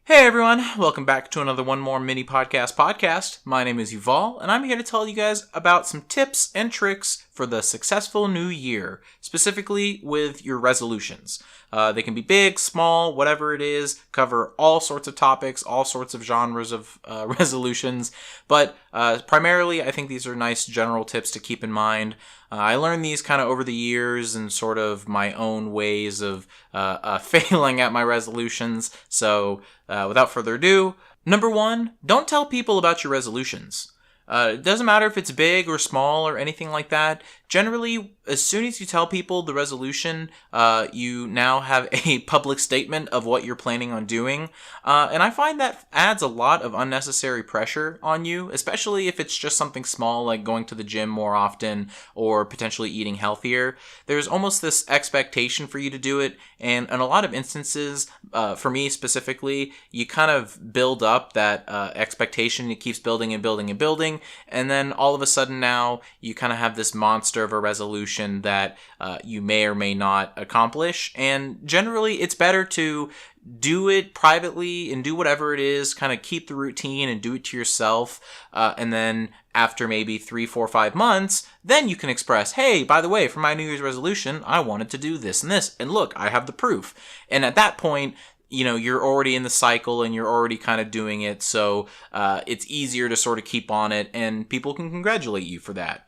Hey everyone, welcome back to another One More Mini Podcast. My name is Yuval, and I'm here to tell you guys about some tips and tricks for the successful new year, specifically with your resolutions. They can be big, small, whatever it is, cover all sorts of topics, all sorts of genres of resolutions, but primarily I think these are nice general tips to keep in mind. I learned these kind of over the years and sort of my own ways of failing at my resolutions. So without further ado, number one, don't tell people about your resolutions. It doesn't matter if it's big or small or anything like that. Generally, as soon as you tell people the resolution, you now have a public statement of what you're planning on doing. And I find that adds a lot of unnecessary pressure on you, especially if it's just something small like going to the gym more often or potentially eating healthier. There's almost this expectation for you to do it. And in a lot of instances, for me specifically, you kind of build up that expectation. It keeps building and building and building. And then all of a sudden now you kind of have this monster of a resolution that you may or may not accomplish. And generally it's better to do it privately and do whatever it is, kind of keep the routine and do it to yourself. And then after maybe 3, 4, 5 months, then you can express, hey, by the way, for my New Year's resolution, I wanted to do this and this. And look, I have the proof. And at that point, you know, you're already in the cycle and you're already kind of doing it. So it's easier to sort of keep on it and people can congratulate you for that.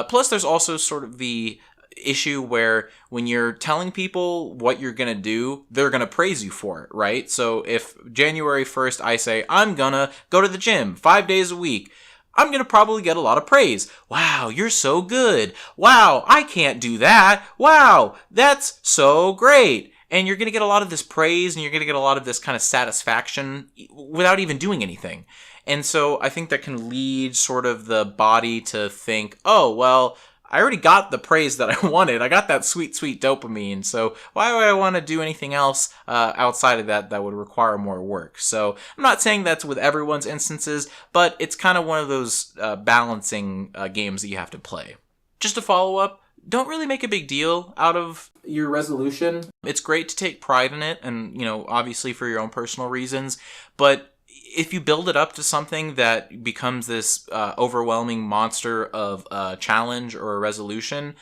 Plus, there's also sort of the issue where when you're telling people what you're going to do, they're going to praise you for it, right? So if January 1st, I say, I'm going to go to the gym 5 days a week, I'm going to probably get a lot of praise. Wow, you're so good. Wow, I can't do that. Wow, that's so great. And you're going to get a lot of this praise and you're going to get a lot of this kind of satisfaction without even doing anything. And so I think that can lead sort of the body to think, oh, well, I already got the praise that I wanted. I got that sweet, sweet dopamine. So why would I want to do anything else outside of that would require more work? So I'm not saying that's with everyone's instances, but it's kind of one of those balancing games that you have to play. Just to follow up, don't really make a big deal out of your resolution. It's great to take pride in it and, you know, obviously for your own personal reasons, but if you build it up to something that becomes this overwhelming monster of a challenge or a resolution,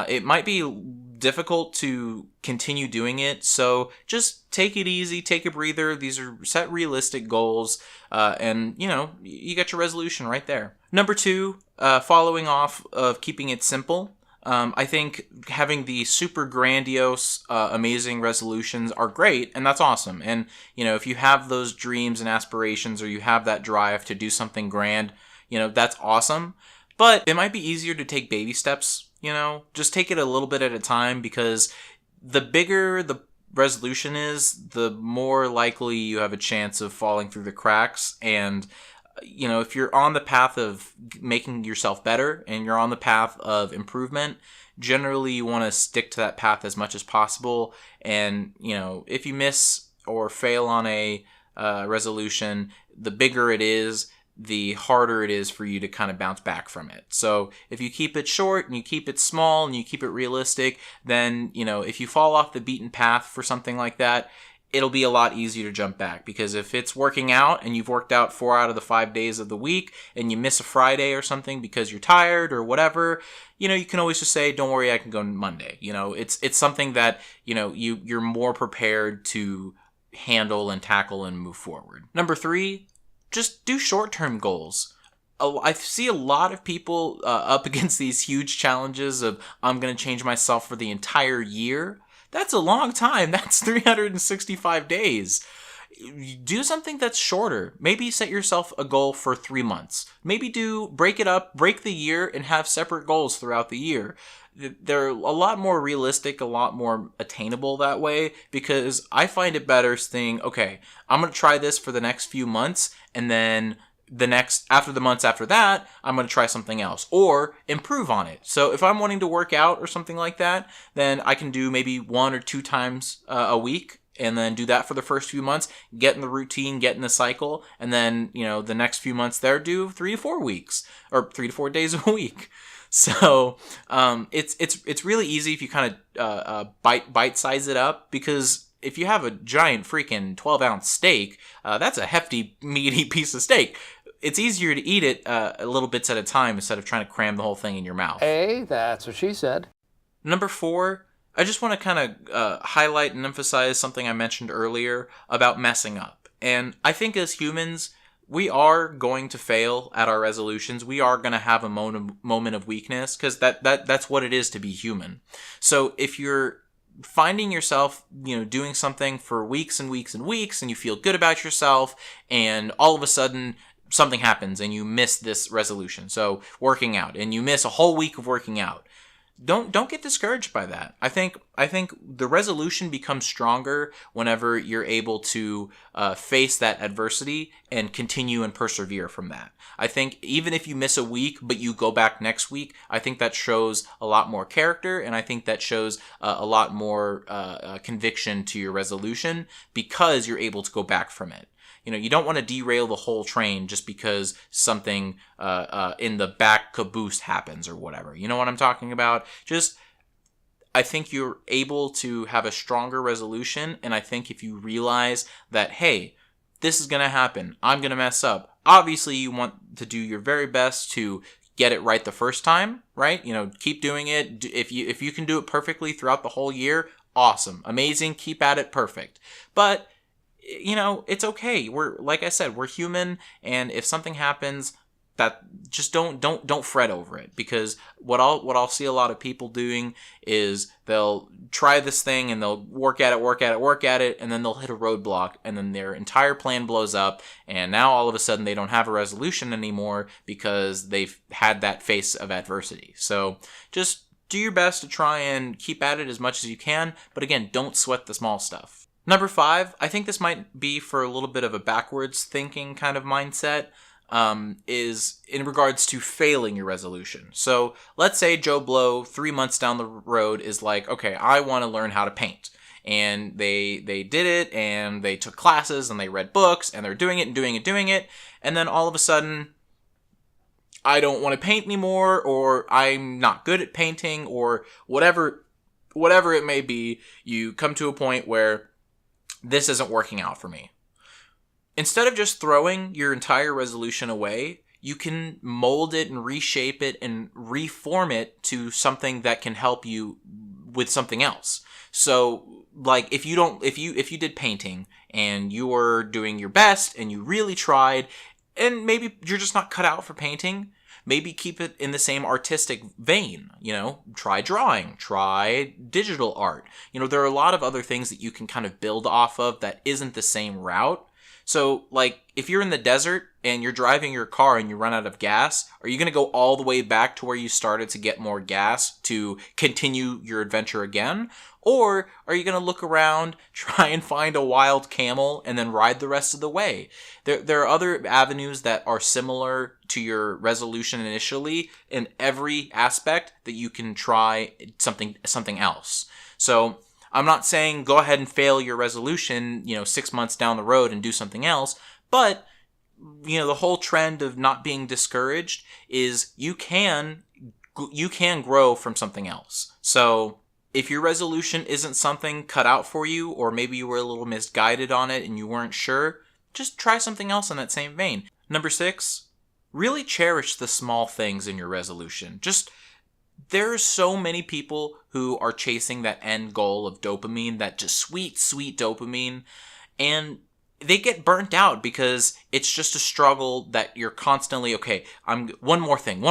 it might be difficult to continue doing it. So just take it easy, take a breather. These are set realistic goals, and you know, you got your resolution right there. Number two, following off of keeping it simple. I think having the super grandiose, amazing resolutions are great, and that's awesome. And, you know, if you have those dreams and aspirations or you have that drive to do something grand, you know, that's awesome. But it might be easier to take baby steps, you know, just take it a little bit at a time, because the bigger the resolution is, the more likely you have a chance of falling through the cracks. And you know, if you're on the path of making yourself better and you're on the path of improvement, generally you want to stick to that path as much as possible. And, you know, if you miss or fail on a resolution, the bigger it is, the harder it is for you to kind of bounce back from it. So if you keep it short and you keep it small and you keep it realistic, then, you know, if you fall off the beaten path for something like that, it'll be a lot easier to jump back. Because if it's working out and you've worked out 4 out of the 5 days of the week and you miss a Friday or something because you're tired or whatever, you know, you can always just say, don't worry, I can go Monday. You know, it's something that, you know, you're more prepared to handle and tackle and move forward. Number 3, just do short-term goals. I see a lot of people up against these huge challenges of, I'm going to change myself for the entire year. That's a long time. That's 365 days. Do something that's shorter. Maybe set yourself a goal for 3 months. Maybe break it up, break the year, and have separate goals throughout the year. They're a lot more realistic, a lot more attainable that way, because I find it better saying, okay, I'm going to try this for the next few months, and then after the months after that, I'm going to try something else or improve on it. So if I'm wanting to work out or something like that, then I can do maybe 1 or 2 times a week, and then do that for the first few months, get in the routine, get in the cycle, and then, you know, the next few months there, do 3 to 4 weeks or 3 to 4 days a week. So it's really easy if you kind of bite size it up, because if you have a giant freaking 12-ounce steak, that's a hefty, meaty piece of steak. It's easier to eat it little bits at a time instead of trying to cram the whole thing in your mouth. Hey, that's what she said. Number 4, I just want to kind of highlight and emphasize something I mentioned earlier about messing up. And I think as humans, we are going to fail at our resolutions. We are going to have a moment of weakness, because that's what it is to be human. So if you're finding yourself, doing something for weeks and weeks and weeks, and you feel good about yourself, and all of a sudden something happens and you miss this resolution. So working out, and you miss a whole week of working out. Don't get discouraged by that. I think the resolution becomes stronger whenever you're able to face that adversity and continue and persevere from that. I think even if you miss a week but you go back next week, I think that shows a lot more character, and I think that shows a lot more conviction to your resolution, because you're able to go back from it. You don't want to derail the whole train just because something in the back caboose happens or whatever. You know what I'm talking about? I think you're able to have a stronger resolution, and I think if you realize that, hey, this is going to happen, I'm going to mess up. Obviously, you want to do your very best to get it right the first time, right? Keep doing it. If you can do it perfectly throughout the whole year, awesome, amazing, keep at it, perfect. But it's okay. Like I said, we're human, and if something happens, that just don't fret over it, because what I'll see a lot of people doing is they'll try this thing and they'll work at it, and then they'll hit a roadblock, and then their entire plan blows up, and now all of a sudden they don't have a resolution anymore because they've had that face of adversity. So just do your best to try and keep at it as much as you can, but again, don't sweat the small stuff. Number 5, I think this might be for a little bit of a backwards thinking kind of mindset, is in regards to failing your resolution. So let's say Joe Blow 3 months down the road is like, okay, I want to learn how to paint. And they did it, and they took classes, and they read books, and they're doing it. And then all of a sudden, I don't want to paint anymore, or I'm not good at painting, or whatever it may be. You come to a point where this isn't working out for me. Instead of just throwing your entire resolution away, you can mold it and reshape it and reform it to something that can help you with something else. So, like, if you did painting and you were doing your best and you really tried, and maybe you're just not cut out for painting, maybe keep it in the same artistic vein. Try drawing, try digital art. There are a lot of other things that you can kind of build off of that isn't the same route. So, like, if you're in the desert and you're driving your car and you run out of gas, are you going to go all the way back to where you started to get more gas to continue your adventure again? Or are you going to look around, try and find a wild camel, and then ride the rest of the way? There are other avenues that are similar to your resolution initially in every aspect that you can try something else. So I'm not saying go ahead and fail your resolution, 6 months down the road and do something else, but the whole trend of not being discouraged is you can grow from something else. So if your resolution isn't something cut out for you, or maybe you were a little misguided on it and you weren't sure, just try something else in that same vein. Number 6, really cherish the small things in your resolution. There are so many people who are chasing that end goal of dopamine, that just sweet, sweet dopamine, and they get burnt out because it's just a struggle that you're constantly, okay, one more thing,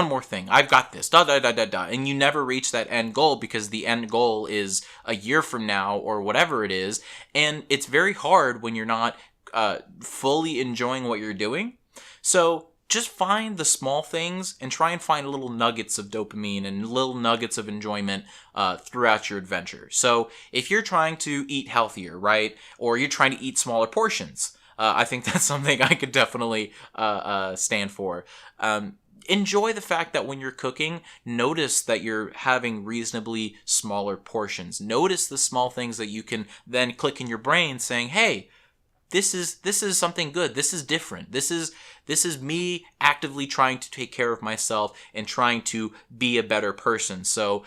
I've got this, and you never reach that end goal because the end goal is a year from now or whatever it is, and it's very hard when you're not fully enjoying what you're doing. So just find the small things and try and find little nuggets of dopamine and little nuggets of enjoyment throughout your adventure. So if you're trying to eat healthier, right, or you're trying to eat smaller portions, I think that's something I could definitely stand for. Enjoy the fact that when you're cooking, notice that you're having reasonably smaller portions. Notice the small things that you can then click in your brain saying, hey, this is something good. This is different. This is me actively trying to take care of myself and trying to be a better person. So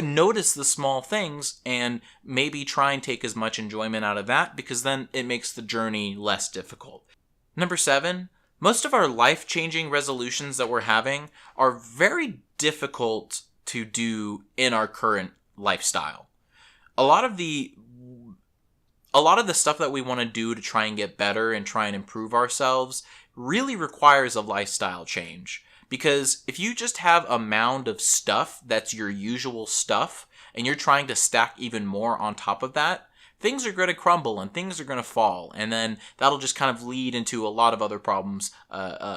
notice the small things and maybe try and take as much enjoyment out of that, because then it makes the journey less difficult. Number 7, most of our life-changing resolutions that we're having are very difficult to do in our current lifestyle. A lot of the stuff that we want to do to try and get better and try and improve ourselves really requires a lifestyle change. Because if you just have a mound of stuff that's your usual stuff, and you're trying to stack even more on top of that, things are going to crumble and things are going to fall. And then that'll just kind of lead into a lot of other problems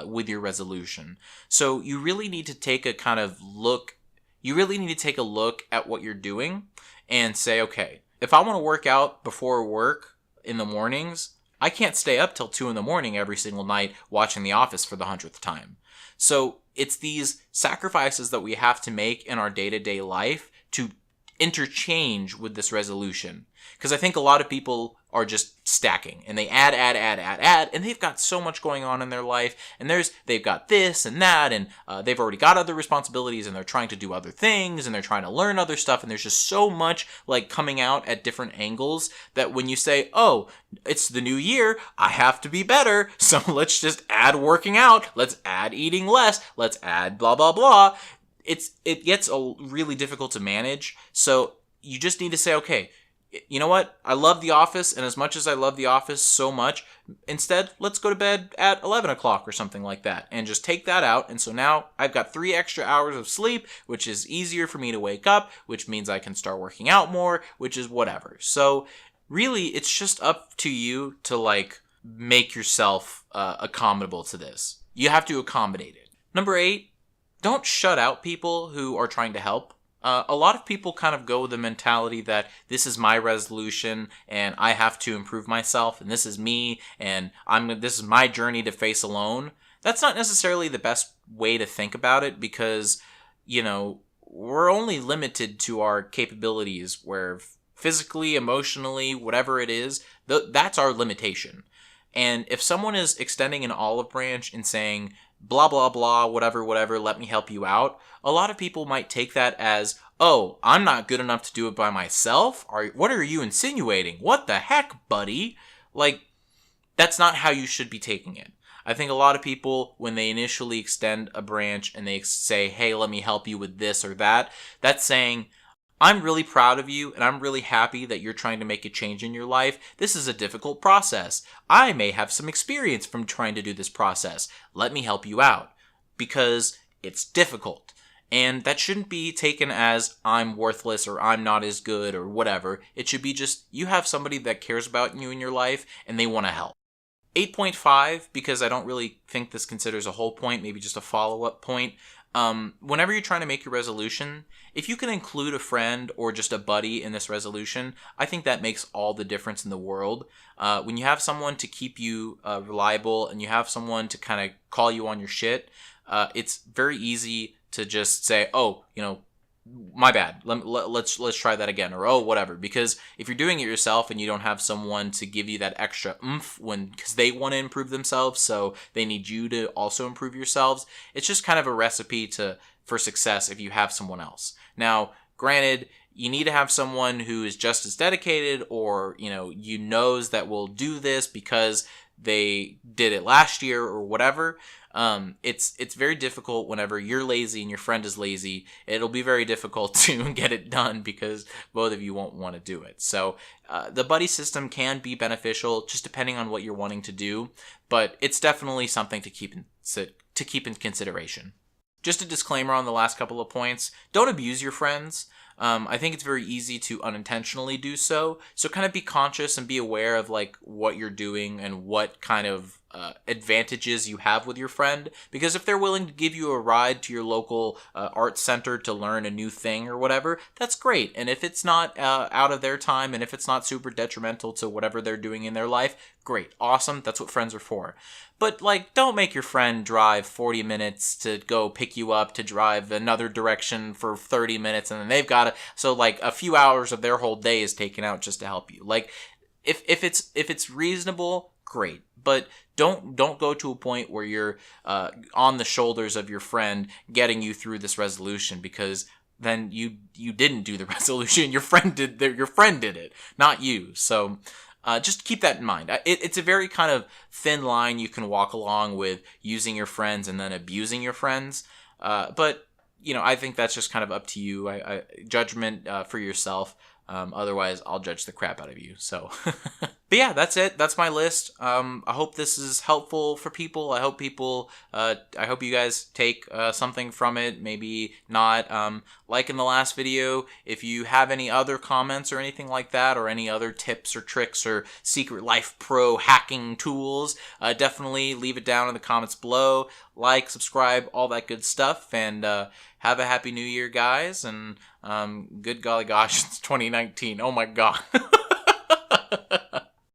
with your resolution. So you really need to take a kind of look. You really need to take a look at what you're doing and say, okay, if I want to work out before work in the mornings, I can't stay up till 2 in the morning every single night watching The Office for the 100th time. So it's these sacrifices that we have to make in our day-to-day life to interchange with this resolution. Because I think a lot of people are just stacking, and they add, and they've got so much going on in their life, and they've got this and that, and they've already got other responsibilities, and they're trying to do other things, and they're trying to learn other stuff, and there's just so much like coming out at different angles that when you say, oh, it's the new year, I have to be better, so let's just add working out, let's add eating less, let's add blah blah blah, it gets really difficult to manage. So you just need to say, okay, you know what? I love The Office, and as much as I love The Office so much, instead, let's go to bed at 11 o'clock or something like that, and just take that out. And so now I've got 3 extra hours of sleep, which is easier for me to wake up, which means I can start working out more, which is whatever. So really, it's just up to you to like make yourself accommodable to this. You have to accommodate it. Number 8, don't shut out people who are trying to help. A lot of people kind of go with the mentality that this is my resolution and I have to improve myself, and this is me, and this is my journey to face alone. That's not necessarily the best way to think about it, because, you know, we're only limited to our capabilities, where physically, emotionally, whatever it is, that's our limitation. And if someone is extending an olive branch and saying, blah, blah, blah, whatever, let me help you out, a lot of people might take that as, oh, I'm not good enough to do it by myself? What are you insinuating? What the heck, buddy? Like, that's not how you should be taking it. I think a lot of people, when they initially extend a branch and they say, hey, let me help you with this or that, that's saying, I'm really proud of you, and I'm really happy that you're trying to make a change in your life. This is a difficult process. I may have some experience from trying to do this process. Let me help you out, because it's difficult. And that shouldn't be taken as I'm worthless or I'm not as good or whatever. It should be just you have somebody that cares about you in your life and they want to help. 8.5, because I don't really think this considers a whole point, maybe just a follow-up point. Whenever you're trying to make your resolution, if you can include a friend or just a buddy in this resolution, I think that makes all the difference in the world. When you have someone to keep you reliable and you have someone to kind of call you on your shit, it's very easy to just say, oh, you know, my bad. Let's try that again, or oh, whatever. Because if you're doing it yourself and you don't have someone to give you that extra oomph because they want to improve themselves, so they need you to also improve yourselves, it's just kind of a recipe for success if you have someone else. Now, granted, you need to have someone who is just as dedicated, or you knows that will do this because they did it last year or whatever. It's very difficult whenever you're lazy and your friend is lazy. It'll be very difficult to get it done because both of you won't want to do it. So the buddy system can be beneficial, just depending on what you're wanting to do, but it's definitely something to keep in consideration. Just a disclaimer on the last couple of points: don't abuse your friends. I think it's very easy to unintentionally do so. So kind of be conscious and be aware of like what you're doing and what kind of advantages you have with your friend. Because if they're willing to give you a ride to your local art center to learn a new thing or whatever, that's great. And if it's not out of their time, and if it's not super detrimental to whatever they're doing in their life, great, awesome. That's what friends are for. But like, don't make your friend drive 40 minutes to go pick you up, to drive another direction for 30 minutes, and then they've got to, so like a few hours of their whole day is taken out just to help you. Like, if it's reasonable, great. But don't go to a point where you're on the shoulders of your friend getting you through this resolution, because then you didn't do the resolution. Your friend did it, not you. So just keep that in mind. It's a very kind of thin line you can walk along with using your friends and then abusing your friends. But I think that's just kind of up to you. Judgment for yourself. Otherwise, I'll judge the crap out of you. So, but yeah, that's it. That's my list. I hope this is helpful for people. I hope you guys take something from it. Maybe not. Like in the last video, if you have any other comments or anything like that, or any other tips or tricks or Secret Life Pro hacking tools, definitely leave it down in the comments below. Like, subscribe, all that good stuff, and have a happy new year, guys, and good golly gosh, it's 2019. Oh my god.